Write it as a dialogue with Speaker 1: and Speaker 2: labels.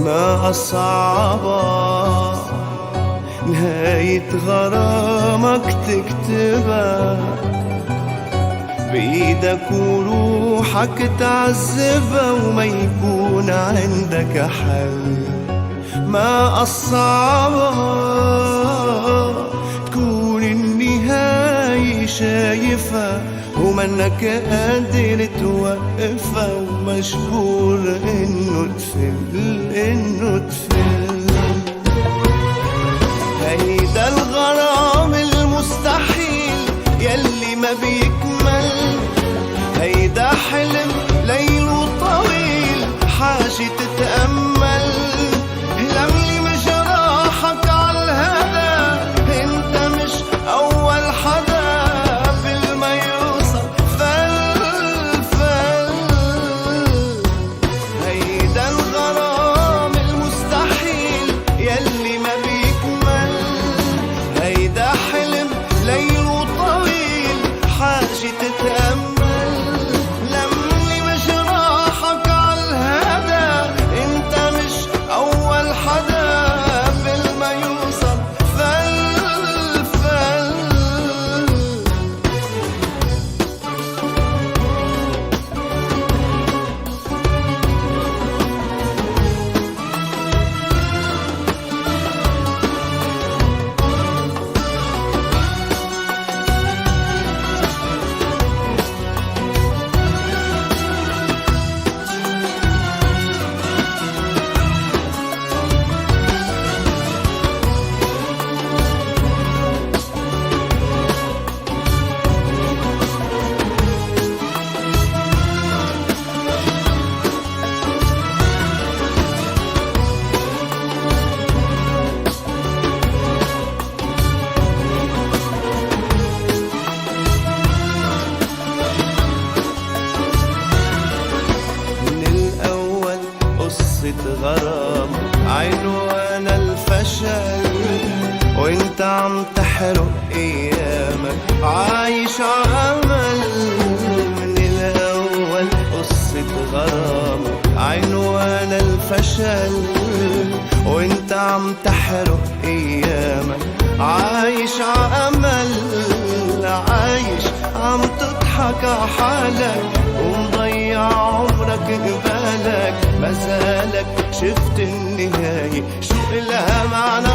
Speaker 1: ما أصعبها نهاية غرامك تكتبها بإيدك وروحك تعذبها وما يكون عندك حل. ما أصعبها تكون النهاية شايفها ومنك قادر توقفها ومجبور إنه تفل. هيدا الغرام المستحيل يلي ما بيكمل، هيدا حلم ليله طويل حاجة تتأمل. لملي مجراحك عالهدى انت مش أول حدا قبل ما يوصل فل. هيدا الغرام المستحيل يلي ما بيكمل، هيدا حلم ليله طويل حاجة تتأمل. لملي مجراحك عالهدى انت مش أول حدا قبل ما يوصل فل. غرام عنوان الفشل وانت عم تحرق ايامك عايش عمل. من الاول قصة غرام عنوان الفشل وانت عم تحرق ايامك عايش عمل. عايش عم تضحك عحالك ومضيع عمرك قبالك، مازالك شفت النهاية شو إلها معنى.